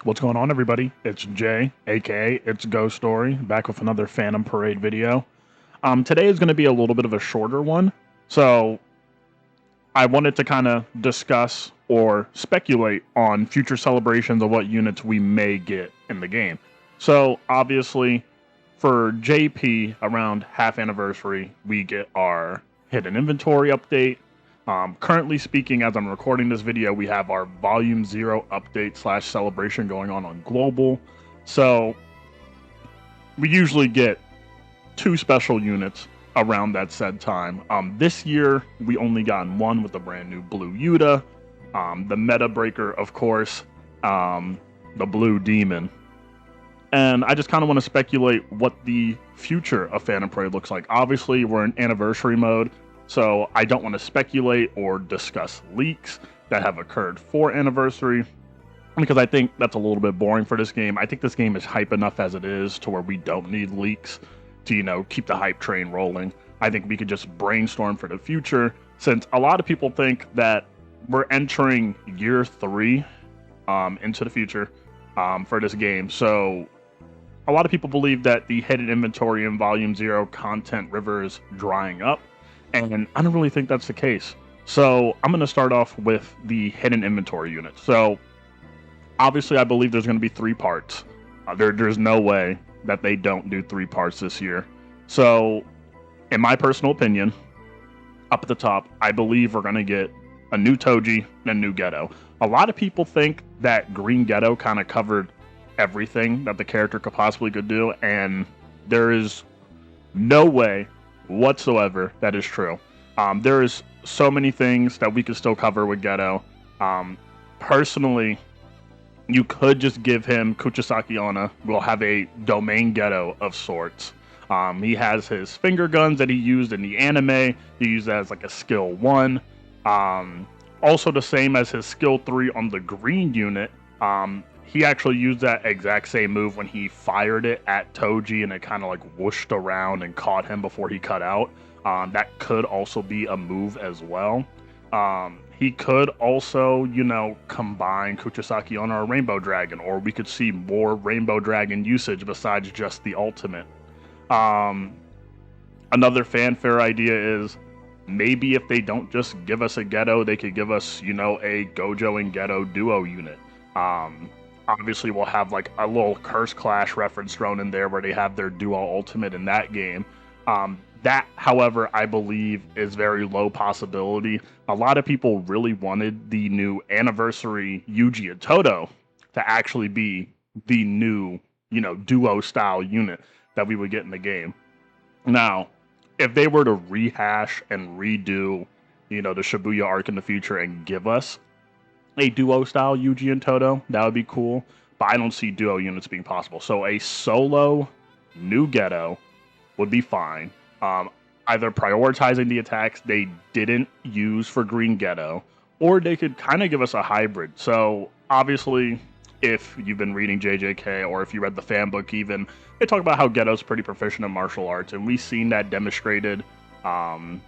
What's going on, everybody? It's Jay, aka It's Ghost Story, back with another Phantom Parade video. Today is going to be a little bit of a shorter one, so I wanted to kind of discuss or speculate on future celebrations of what units we may get in the game. So, obviously, for JP, around half anniversary, we get our hidden inventory update. Currently speaking, as I'm recording this video, we have our Volume 0 update / celebration going on Global. So we usually get 2 special units around that said time. This year, we only got one with the brand new Blue Yuta, the Meta Breaker, of course, the Blue Demon. And I just kind of want to speculate what the future of Phantom Parade looks like. Obviously, we're in anniversary mode, so I don't want to speculate or discuss leaks that have occurred for anniversary, because I think that's a little bit boring for this game. I think this game is hype enough as it is to where we don't need leaks to, keep the hype train rolling. I think we could just brainstorm for the future, since a lot of people think that we're entering year 3 into the future for this game. So a lot of people believe that the hidden inventory in Volume 0 content river is drying up, and I don't really think that's the case. So I'm going to start off with the hidden inventory unit. So obviously, I believe there's going to be 3 parts. There's no way that they don't do 3 parts this year. So, in my personal opinion, up at the top, I believe we're going to get a new Toji and a new Ghetto. A lot of people think that Green Ghetto kind of covered everything that the character could do, and there is no way whatsoever that is true. There is so many things that we could still cover with Ghetto. Personally, you could just give him Kuchisaki Onna. We'll have a domain Ghetto of sorts. He has his finger guns that he used in the anime. He used that as like a skill 1. Also the same as his skill 3 on the green unit. He actually used that exact same move when he fired it at Toji, and it kind of like whooshed around and caught him before he cut out. That could also be a move as well. He could also, combine Kuchisaki on our Rainbow Dragon, or we could see more Rainbow Dragon usage besides just the ultimate. Another fanfare idea is maybe if they don't just give us a Ghetto, they could give us, a Gojo and Ghetto duo unit. Obviously, we'll have like a little Curse Clash reference thrown in there where they have their duo ultimate in that game. That, however, I believe is very low possibility. A lot of people really wanted the new anniversary Yuji and Toto to actually be the new, duo style unit that we would get in the game. Now, if they were to rehash and redo, the Shibuya arc in the future and give us a duo style Yuji and Toto, that would be cool. But I don't see duo units being possible. So a solo new Ghetto would be fine. Either prioritizing the attacks they didn't use for Green Ghetto, or they could kind of give us a hybrid. So obviously, if you've been reading JJK, or if you read the fan book even, they talk about how Ghetto's pretty proficient in martial arts, and we've seen that demonstrated in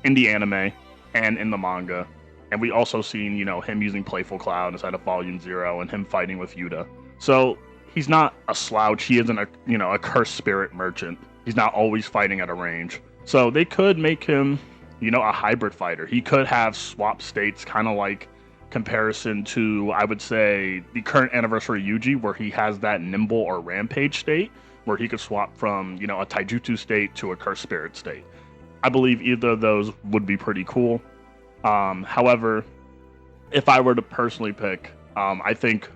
the anime and in the manga. And we also seen, him using Playful Cloud inside of Volume 0 and him fighting with Yuta. So he's not a slouch. He isn't a cursed spirit merchant. He's not always fighting at a range. So they could make him, a hybrid fighter. He could have swap states, kind of like comparison to, I would say, the current anniversary Yuji, where he has that nimble or rampage state, where he could swap from, a taijutsu state to a cursed spirit state. I believe either of those would be pretty cool. However, if I were to personally pick, I think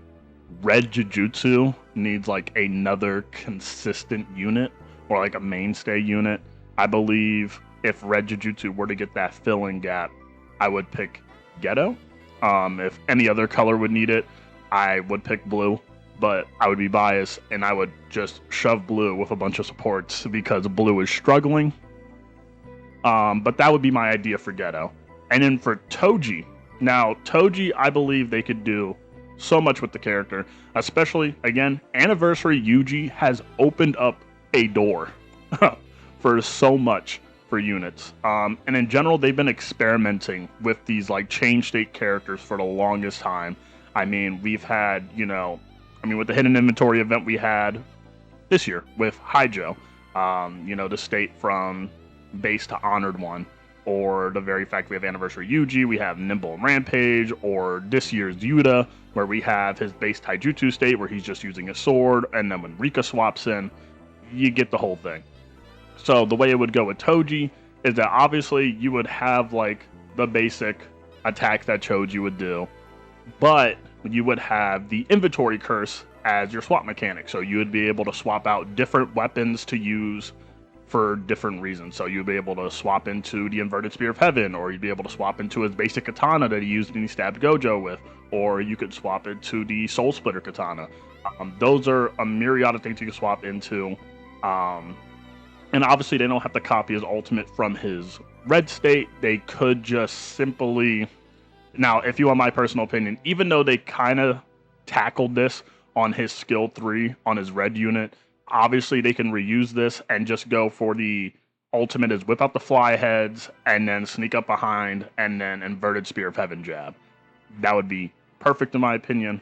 Red Jujutsu needs like another consistent unit, or like a mainstay unit. I believe if Red Jujutsu were to get that fill-in gap, I would pick Ghetto. If any other color would need it, I would pick blue, but I would be biased and I would just shove blue with a bunch of supports because blue is struggling. But that would be my idea for Ghetto. And then for Toji, now Toji, I believe they could do so much with the character, especially, again, Anniversary Yuji has opened up a door for so much for units. And in general, they've been experimenting with these like change state characters for the longest time. I mean, we've had, I mean, with the hidden inventory event we had this year with Haijo, the state from base to honored one, or the very fact we have anniversary Yuji, we have Nimble and Rampage, or this year's Yuta, where we have his base Taijutsu state where he's just using a sword, and then when Rika swaps in, you get the whole thing. So the way it would go with Toji is that obviously you would have like the basic attacks that Choji would do, but you would have the inventory curse as your swap mechanic. So you would be able to swap out different weapons to use for different reasons. So you'd be able to swap into the inverted spear of heaven, or you'd be able to swap into his basic katana that he used when he stabbed Gojo with, or you could swap into the soul splitter katana. Those are a myriad of things you can swap into. And obviously they don't have to copy his ultimate from his red state. They could just simply... Now, if you want my personal opinion, even though they kind of tackled this on his skill 3 on his red unit, obviously they can reuse this and just go for the ultimate is whip out the fly heads and then sneak up behind and then inverted spear of heaven jab. That would be perfect in my opinion.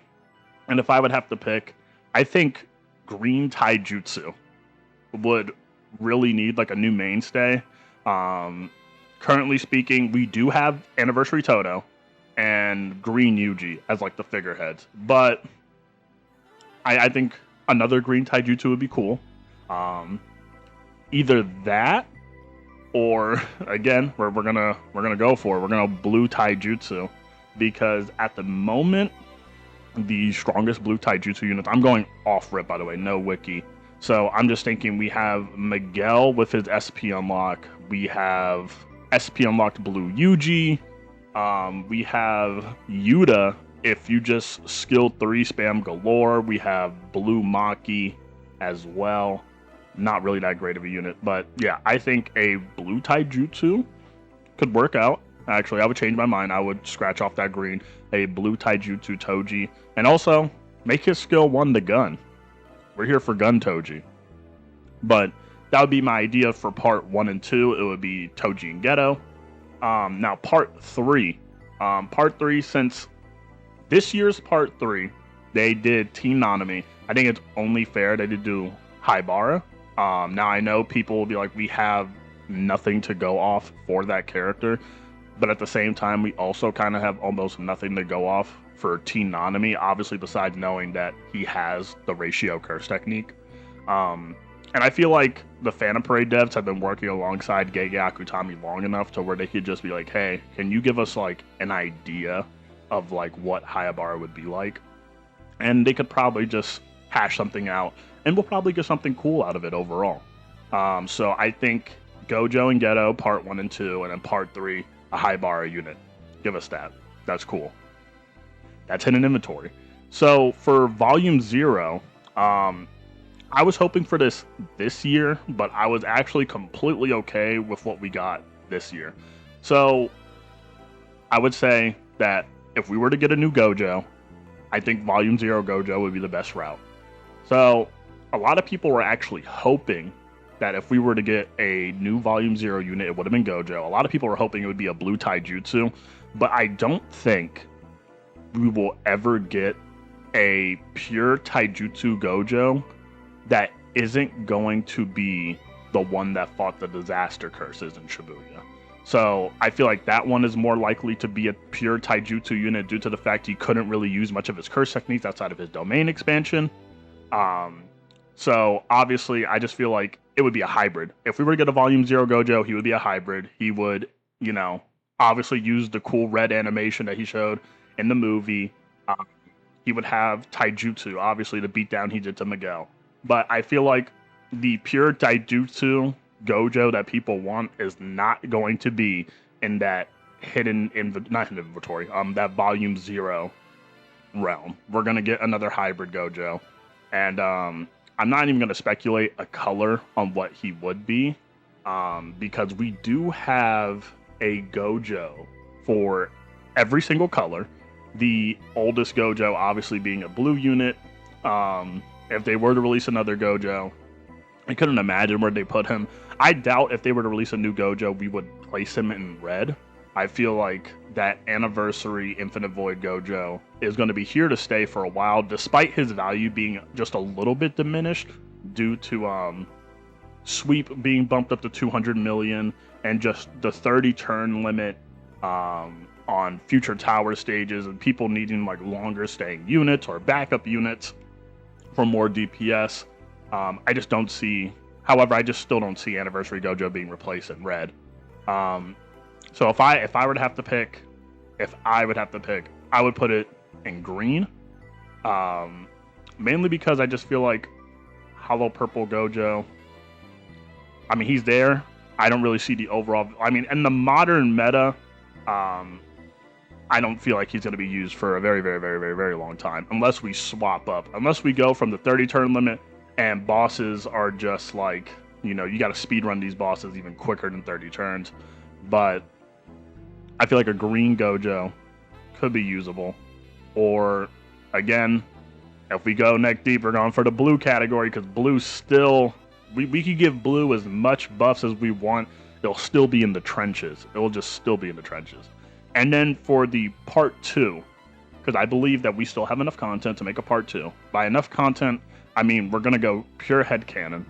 And if I would have to pick, I think green taijutsu would really need like a new mainstay. Currently speaking, we do have anniversary Toto and green Yuji as like the figureheads, but I think another green taijutsu would be cool. Either that, or again, we're gonna go blue taijutsu, because at the moment the strongest blue taijutsu units, I'm going off rip by the way, no wiki, so I'm just thinking we have Miguel with his SP unlock, we have SP unlocked blue Yuji, we have Yuta if you just skill 3 spam galore. We have blue Maki as well. Not really that great of a unit, but yeah, I think a blue taijutsu could work out. Actually, I would change my mind. I would scratch off that green. A blue taijutsu Toji, and also make his skill 1 the gun. We're here for gun Toji. But that would be my idea for part 1 and 2. It would be Toji and Geto. Now part 3. Part 3, since this year's part 3, they did Team Nanami. I think it's only fair they did do Haibara. Now I know people will be like, we have nothing to go off for that character, but at the same time, we also kind of have almost nothing to go off for Team Nanami, obviously besides knowing that he has the ratio curse technique. And I feel like the Phantom Parade devs have been working alongside Gege Akutami long enough to where they could just be like, hey, can you give us like an idea of like what Haibara would be like? And they could probably just hash something out, and we'll probably get something cool out of it overall. So I think Gojo and Geto part 1 and 2, and then part 3 a Haibara unit. Give us that. That's cool. That's hidden inventory. So for volume 0, I was hoping for this year, but I was actually completely okay with what we got this year. So I would say that if we were to get a new Gojo, I think volume 0 Gojo would be the best route. So a lot of people were actually hoping that if we were to get a new volume 0 unit, it would have been Gojo. A lot of people were hoping it would be a blue taijutsu, but I don't think we will ever get a pure taijutsu Gojo that isn't going to be the one that fought the disaster curses in Shibuya. So I feel like that one is more likely to be a pure taijutsu unit due to the fact he couldn't really use much of his curse techniques outside of his domain expansion. So obviously I just feel like it would be a hybrid. If we were to get a volume 0 Gojo, he would be a hybrid. He would, obviously use the cool red animation that he showed in the movie. He would have taijutsu, obviously the beatdown he did to Miguel. But I feel like the pure taijutsu Gojo that people want is not going to be in that not hidden inventory, that volume 0 realm. We're going to get another hybrid Gojo. And I'm not even going to speculate a color on what he would be, because we do have a Gojo for every single color. The oldest Gojo obviously being a blue unit. If they were to release another Gojo, I couldn't imagine where they put him. I doubt if they were to release a new Gojo, we would place him in red. I feel like that Anniversary Infinite Void Gojo is going to be here to stay for a while, despite his value being just a little bit diminished due to sweep being bumped up to 200 million and just the 30 turn limit on future tower stages and people needing like longer staying units or backup units for more DPS. I just don't see. However, I just still don't see Anniversary Gojo being replaced in red. So if I were to have to pick, I would put it in green. Mainly because I just feel like Hollow Purple Gojo, I mean, he's there. I don't really see the overall. I mean, in the modern meta, I don't feel like he's going to be used for a very, very, very, very, very long time unless we swap up. Unless we go from the 30 turn limit and bosses are just like, you know, you got to speed run these bosses even quicker than 30 turns. But I feel like a green Gojo could be usable. Or, again, if we go neck deep, we're going for the blue category because blue still, we could give blue as much buffs as we want. It'll still be in the trenches. It will just still be in the trenches. And then for the part 2, because I believe that we still have enough content to make a part 2. By enough content, I mean we're going to go pure headcanon.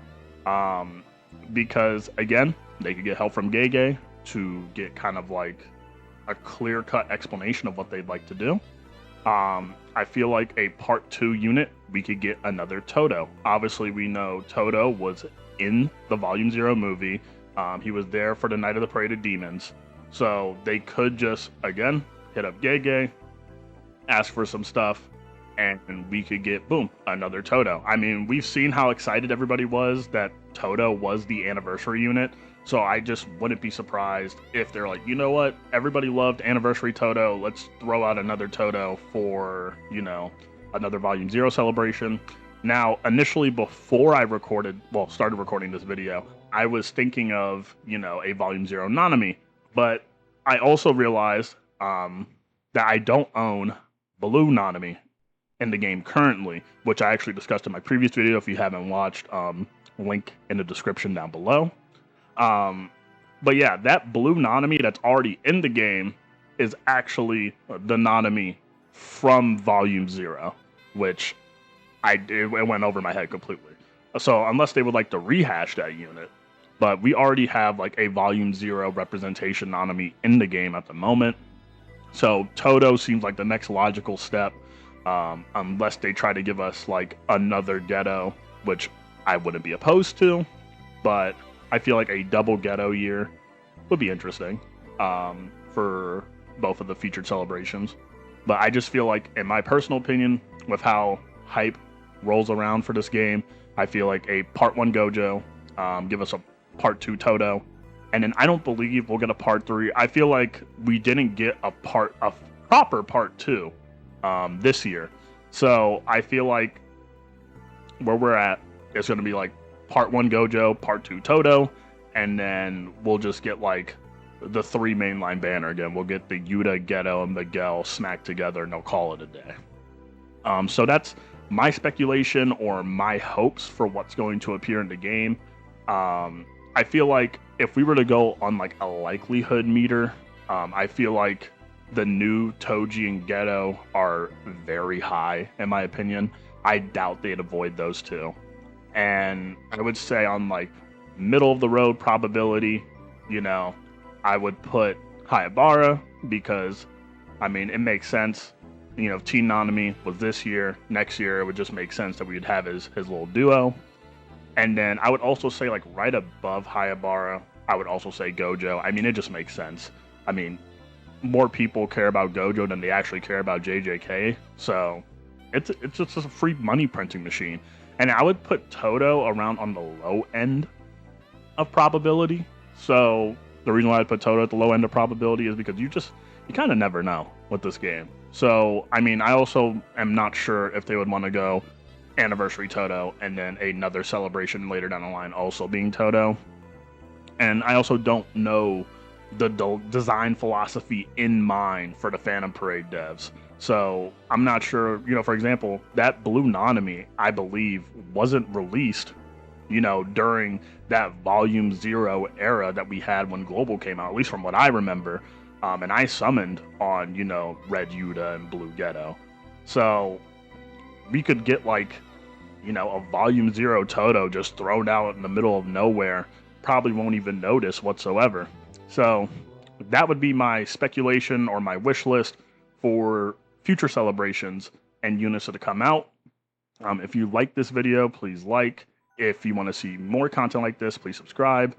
Because, again, they could get help from JJK to get kind of like a clear-cut explanation of what they'd like to do. I feel like a part 2 unit, we could get another Todo. Obviously, we know Todo was in the Volume 0 movie. He was there for the Night of the Parade of Demons. So they could just, again, hit up JJK, ask for some stuff, and we could get, boom, another Todo. I mean, we've seen how excited everybody was that Todo was the Anniversary unit. So I just wouldn't be surprised if they're like, you know what, everybody loved Anniversary Todo, let's throw out another Todo for, you know, another Volume 0 celebration. Now, initially, before I started recording this video, I was thinking of, you know, a Volume 0 Nanami, but I also realized that I don't own Blue Nanami in the game currently, which I actually discussed in my previous video. If you haven't watched, link in the description down below. But yeah, that blue Nanami that's already in the game is actually the Nanami from Volume 0, which it went over my head completely. So unless they would like to rehash that unit, but we already have like a Volume 0 representation Nanami in the game at the moment. So Todo seems like the next logical step, unless they try to give us like another Ghetto, which I wouldn't be opposed to, but I feel like a double Ghetto year would be interesting for both of the featured celebrations. But I just feel like, in my personal opinion, with how hype rolls around for this game, I feel like a Part 1 Gojo, give us a Part 2 Todo, and then I don't believe we'll get a Part 3. I feel like we didn't get a proper Part 2 this year. So I feel like where we're at is going to be like Part 1 Gojo, Part 2 Todo, and then we'll just get like the 3 mainline banner again. We'll get the Yuta, Ghetto, and Miguel smacked together, and they'll call it a day. So that's my speculation or my hopes for what's going to appear in the game. I feel like if we were to go on like a likelihood meter, I feel like the new Toji and Ghetto are very high, in my opinion. I doubt they'd avoid those two. And I would say on like middle of the road probability, you know, I would put Hayabara because, I mean, it makes sense. You know, if Teen Nanami was this year, next year, it would just make sense that we'd have his little duo. And then I would also say, like, right above Hayabara, I would also say Gojo. I mean, it just makes sense. I mean, more people care about Gojo than they actually care about JJK. So it's just a free money printing machine. And I would put Todo around on the low end of probability. So the reason why I put Todo at the low end of probability is because you kind of never know with this game. So, I mean, I also am not sure if they would want to go Anniversary Todo and then another celebration later down the line also being Todo. And I also don't know the design philosophy in mind for the Phantom Parade devs. So I'm not sure, you know, for example, that blue Nanami, I believe, wasn't released, you know, during that Volume 0 era that we had when Global came out, at least from what I remember. And I summoned on, Red Yuta and Blue Ghetto. So we could get like, a Volume Zero Toto just thrown out in the middle of nowhere. Probably won't even notice whatsoever. So that would be my speculation or my wish list for future celebrations and units to come out. If you like this video, please like. If you want to see more content like this, please subscribe.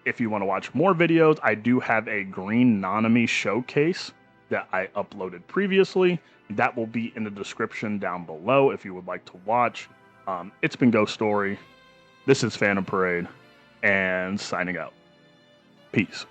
If you want to watch more videos, I do have a Green Nanami showcase that I uploaded previously. That will be in the description down below if you would like to watch. It's been Ghost Story. This is Phantom Parade, and signing out. Peace.